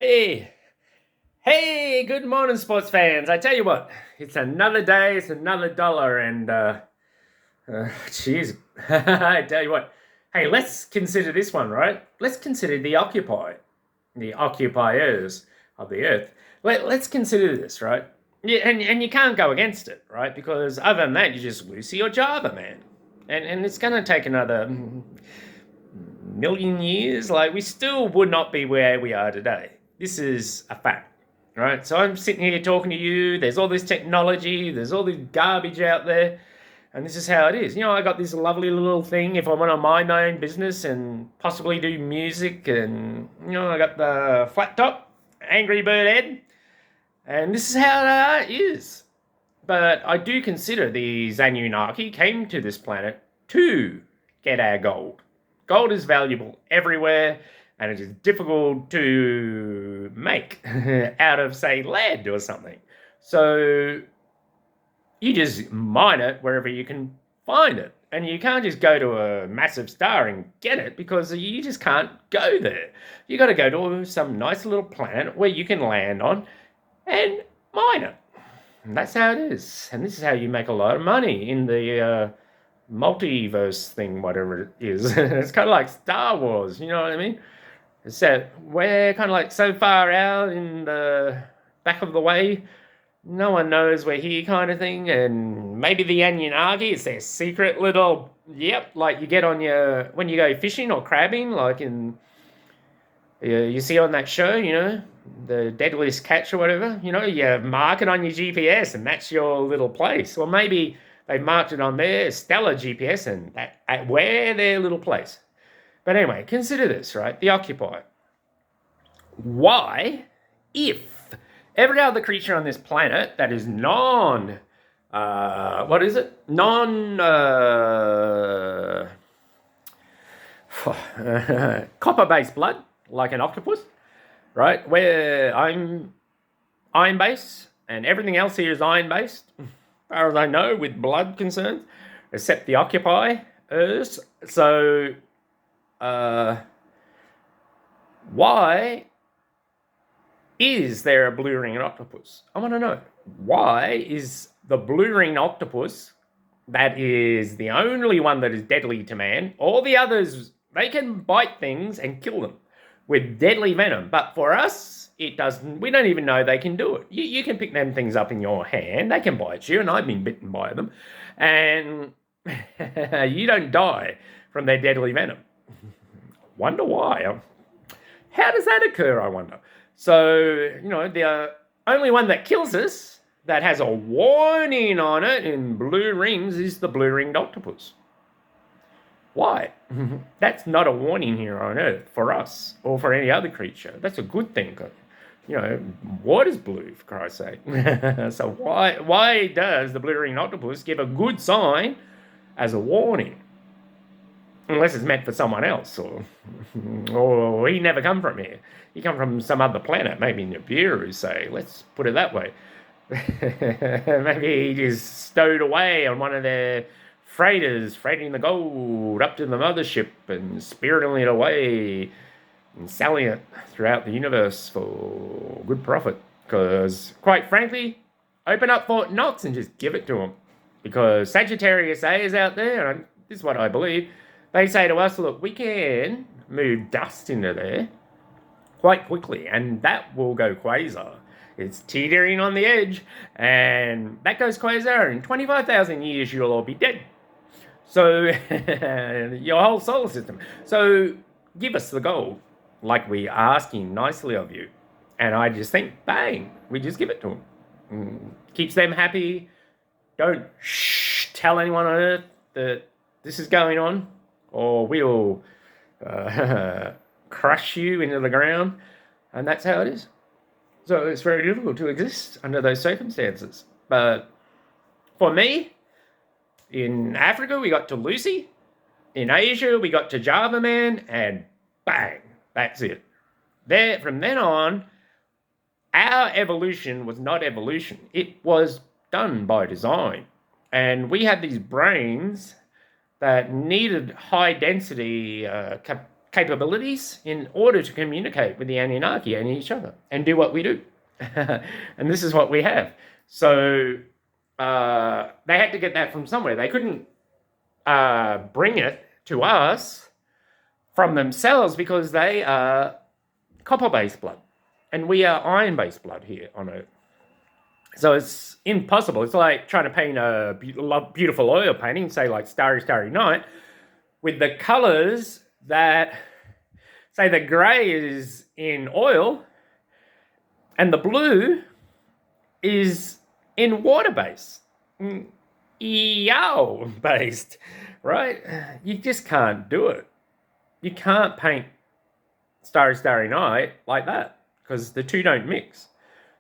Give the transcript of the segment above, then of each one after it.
Hey, hey, good morning, sports fans. I tell you what, it's another day, it's another dollar, and, jeez, I tell you what, hey, let's consider this one, right? Let's consider the occupiers of the earth. Let's consider this, right? Yeah, and you can't go against it, right? Because other than that, you just lose your Java, man. And it's going to take another million years. Like, we still would not be where we are today. This is a fact, right? So I'm sitting here talking to you. There's all this technology, there's all this garbage out there, and this is how it is. I got this lovely little thing if I want to mind my own business and possibly do music, and I got the flat top, Angry Bird head, and this is how it is. But I do consider the Anunnaki came to this planet to get our gold. Gold is valuable everywhere, and it is difficult to make out of, say, lead or something. So you just mine it wherever you can find it. And you can't just go to a massive star and get it, because you just can't go there. You got to go to some nice little planet where you can land on and mine it. And that's how it is. And this is how you make a lot of money in the multiverse thing, whatever it is. It's kind of like Star Wars, you know what I mean? So we're kind of like so far out in the back of the way, no one knows we're here kind of thing. And maybe the Anunnaki is their secret little, like you get on when you go fishing or crabbing, like you see on that show, the Deadliest Catch or whatever, you mark it on your GPS and that's your little place. Or maybe they marked it on their stellar GPS and at where their little place. But anyway, consider this, right? The occupier. Why, if every other creature on this planet that is copper-based blood, like an octopus, right? Where I'm iron-based and everything else here is iron-based, as far as I know, with blood concerns, except the occupiers. So, why is there a blue-ringed octopus? I want to know. Why is the blue-ringed octopus, that is the only one that is deadly to man, all the others, they can bite things and kill them with deadly venom. But for us, it doesn't. We don't even know they can do it. You can pick them things up in your hand. They can bite you, and I've been bitten by them. And you don't die from their deadly venom. Wonder why. How does that occur, I wonder? So, the only one that kills us, that has a warning on it in blue rings, is the blue-ringed octopus. Why? That's not a warning here on Earth for us or for any other creature. That's a good thing. Water's blue, for Christ's sake. So why does the blue-ringed octopus give a good sign as a warning? Unless it's meant for someone else, or he never come from here. He come from some other planet, maybe Nibiru, say. Let's put it that way. Maybe he just stowed away on one of their freighters, freighting the gold up to the mothership and spiriting it away and selling it throughout the universe for good profit. Because, quite frankly, open up Fort Knox and just give it to them. Because Sagittarius A is out there, and this is what I believe. They say to us, look, we can move dust into there quite quickly, and that will go quasar. It's teetering on the edge, and that goes quasar. In 25,000 years, you'll all be dead. So, your whole solar system. So, give us the gold, like we're asking nicely of you. And I just think, bang, we just give it to them. Keeps them happy. Don't tell anyone on Earth that this is going on, or we'll crush you into the ground. And that's how it is. So it's very difficult to exist under those circumstances. But for me, in Africa, we got to Lucy. In Asia, we got to Java Man, and bang, that's it. From then on, our evolution was not evolution. It was done by design. And we had these brains that needed high density capabilities in order to communicate with the Anunnaki and each other and do what we do. And this is what we have. So they had to get that from somewhere. They couldn't bring it to us from themselves because they are copper-based blood and we are iron-based blood here on Earth. So it's impossible. It's like trying to paint a beautiful oil painting, say like Starry, Starry Night, with the colors that, say the grey is in oil and the blue is in water-based, EO-based, right? You just can't do it. You can't paint Starry, Starry Night like that because the two don't mix.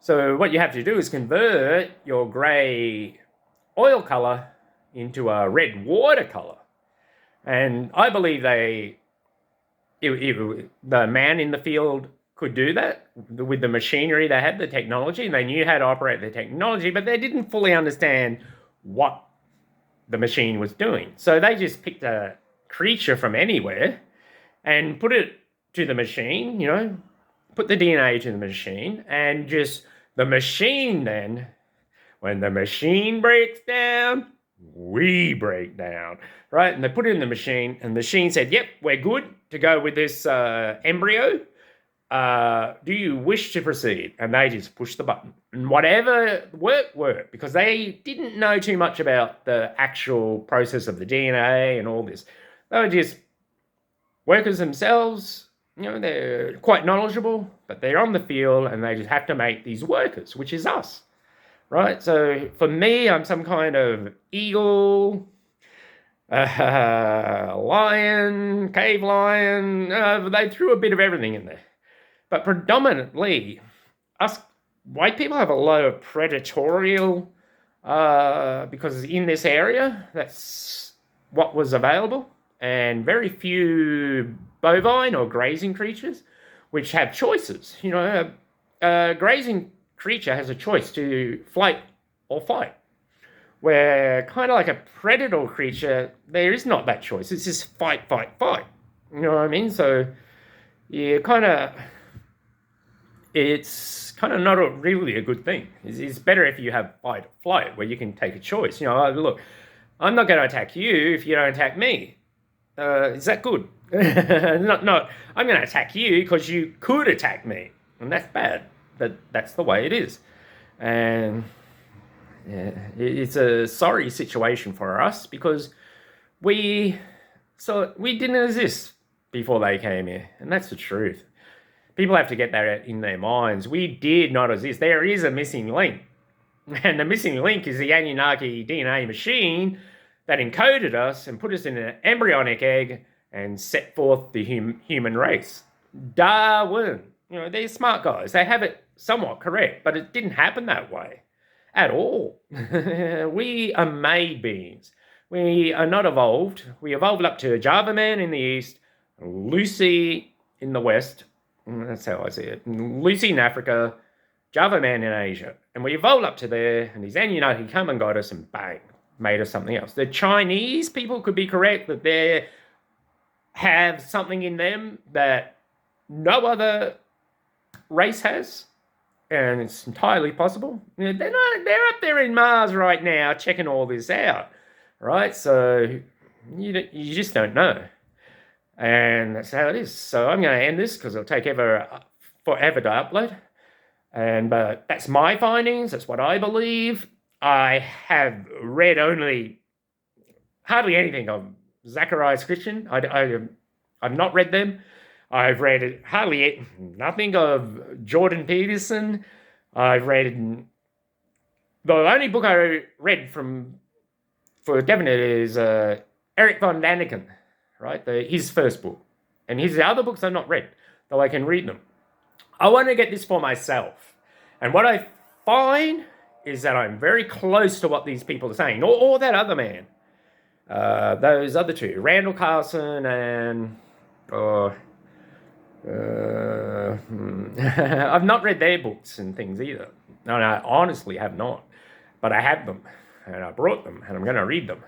So what you have to do is convert your grey oil colour into a red water colour. And I believe the man in the field could do that with the machinery they had, the technology, and they knew how to operate the technology, but they didn't fully understand what the machine was doing. So they just picked a creature from anywhere and put it to the machine, put the DNA to the machine, and just the machine then, when the machine breaks down, we break down, right? And they put it in the machine, and the machine said, yep, we're good to go with this embryo. Do you wish to proceed? And they just pushed the button. And whatever worked, because they didn't know too much about the actual process of the DNA and all this. They were just workers themselves. They're quite knowledgeable, but they're on the field and they just have to make these workers, which is us, right? So for me, I'm some kind of eagle, lion, cave lion. They threw a bit of everything in there. But predominantly, us white people have a lot of predatorial, because in this area, that's what was available. And very few bovine or grazing creatures, which have choices. A grazing creature has a choice to flight or fight. Where kind of like a predator creature, there is not that choice. It's just fight, fight, fight. You know what I mean? So it's kind of not really a good thing. It's better if you have fight or flight, where you can take a choice. Look, I'm not going to attack you if you don't attack me. Is that good? Not. I'm going to attack you because you could attack me, and that's bad. But that's the way it is, and yeah, it's a sorry situation for us because we didn't exist before they came here, and that's the truth. People have to get that in their minds. We did not exist. There is a missing link, and the missing link is the Anunnaki DNA machine that encoded us and put us in an embryonic egg and set forth the human race. Darwin, they're smart guys. They have it somewhat correct, but it didn't happen that way at all. We are made beings. We are not evolved. We evolved up to Java Man in the east, Lucy in the west. That's how I see it. Lucy in Africa, Java Man in Asia. And we evolved up to there, and these Anunnaki come and got us, and bang, made us something else. The Chinese people could be correct that they have something in them that no other race has, and it's entirely possible. They're up there in Mars right now checking all this out, right? So you just don't know, and that's how it is. So I'm going to end this because it'll take forever to upload, but that's my findings. That's what I believe. I have read hardly anything of Zacharias Christian. I've not read them. I've read hardly nothing of Jordan Peterson. I've read the only book I read for definite is Eric von Daniken, right? His first book, and his other books I've not read, though I can read them. I want to get this for myself, and what I find is that I'm very close to what these people are saying, or that other man. Those other two, Randall Carlson and I've not read their books and things either. No, I honestly have not, but I have them, and I brought them, and I'm going to read them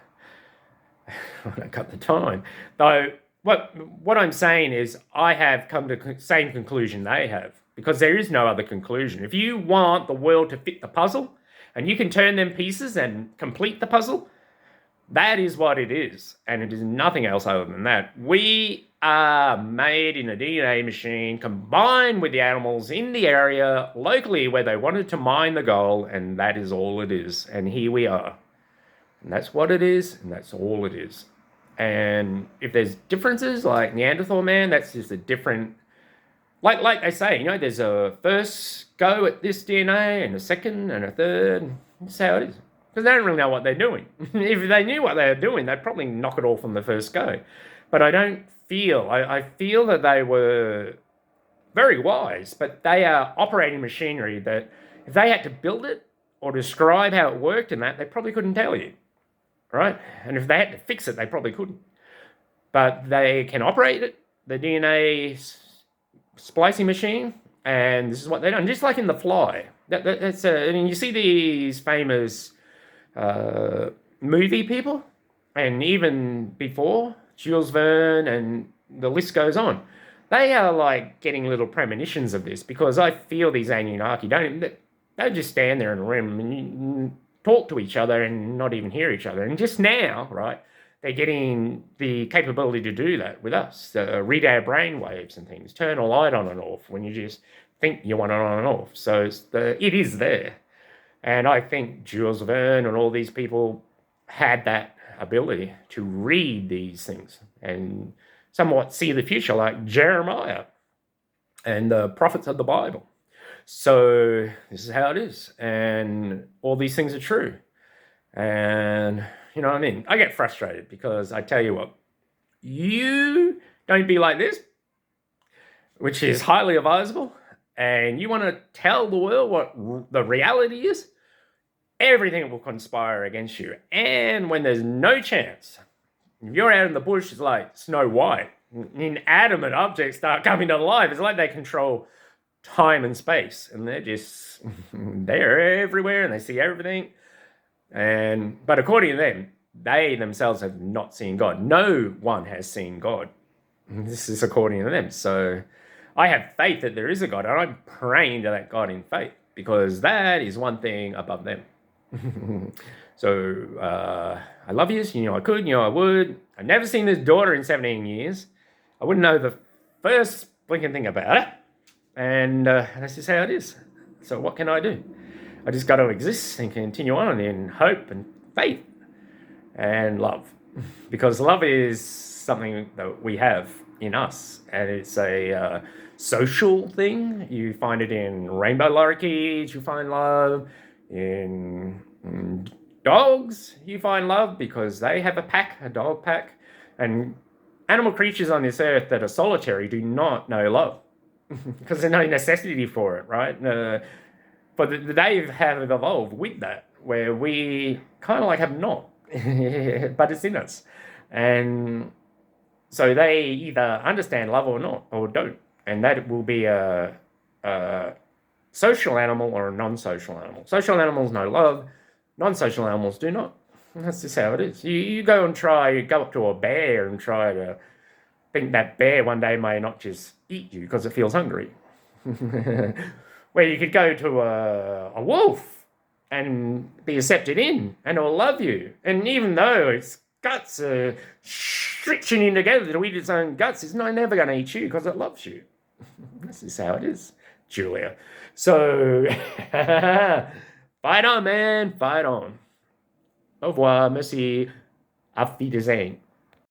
when I got the time. Though what I'm saying is I have come to the same conclusion they have, because there is no other conclusion. If you want the world to fit the puzzle and you can turn them pieces and complete the puzzle, that is what it is, and it is nothing else other than that. We are made in a DNA machine combined with the animals in the area locally where they wanted to mine the gold, and that is all it is. And here we are. And that's what it is, and that's all it is. And if there's differences like Neanderthal man, that's just a different, like they say, there's a first go at this DNA and a second and a third. That's how it is. Because they don't really know what they're doing. If they knew what they were doing, they'd probably knock it all from the first go. But I don't feel, I feel that they were very wise, but they are operating machinery that if they had to build it or describe how it worked and that, they probably couldn't tell you. Right? And if they had to fix it, they probably couldn't. But they can operate it, the DNA splicing machine, and this is what they've done. Just like in The Fly. That's I mean, you see these famous movie people, and even before, Jules Verne, and the list goes on. They are like getting little premonitions of this, because I feel these Anunnaki don't just stand there in a room and talk to each other and not even hear each other. And just now, right, they're getting the capability to do that with us, read our brain waves and things, turn a light on and off when you just think you want it on and off. So it is there. And I think Jules Verne and all these people had that ability to read these things and somewhat see the future, like Jeremiah and the prophets of the Bible. So this is how it is. And all these things are true. And you know what I mean? I get frustrated because I tell you what, you don't be like this, which is highly advisable, and you want to tell the world what the reality is, everything will conspire against you. And when there's no chance, if you're out in the bush, it's like Snow White. Inanimate objects start coming to life. It's like they control time and space, and they're everywhere and they see everything. But according to them, they themselves have not seen God. No one has seen God. This is according to them. So I have faith that there is a God, and I'm praying to that God in faith, because that is one thing above them. So I love you. I could, I would. I've never seen this daughter in 17 years. I wouldn't know the first blinking thing about it. And that's just how it is. So what can I do? I just got to exist and continue on in hope and faith and love. Because love is something that we have in us. And it's a social thing. You find it in rainbow lorikeets. You find love in dogs. You find love because they have a dog pack. And animal creatures on this earth that are solitary do not know love. Because there's no necessity for it, right? But they have evolved with that, where we kind of like have not, but it's in us. And so they either understand love or not, or don't. And that will be a social animal or a non-social animal. Social animals know love, non-social animals do not. And that's just how it is. You go up to a bear and try to think that bear one day may not just eat you because it feels hungry. Where you could go to a wolf and be accepted in, and it'll love you. And even though its guts are stretching in together to eat its own guts, it's never going to eat you because it loves you. This is how it is, Julia. So, fight on, man. Fight on. Au revoir. Merci. Auf Wiedersehen.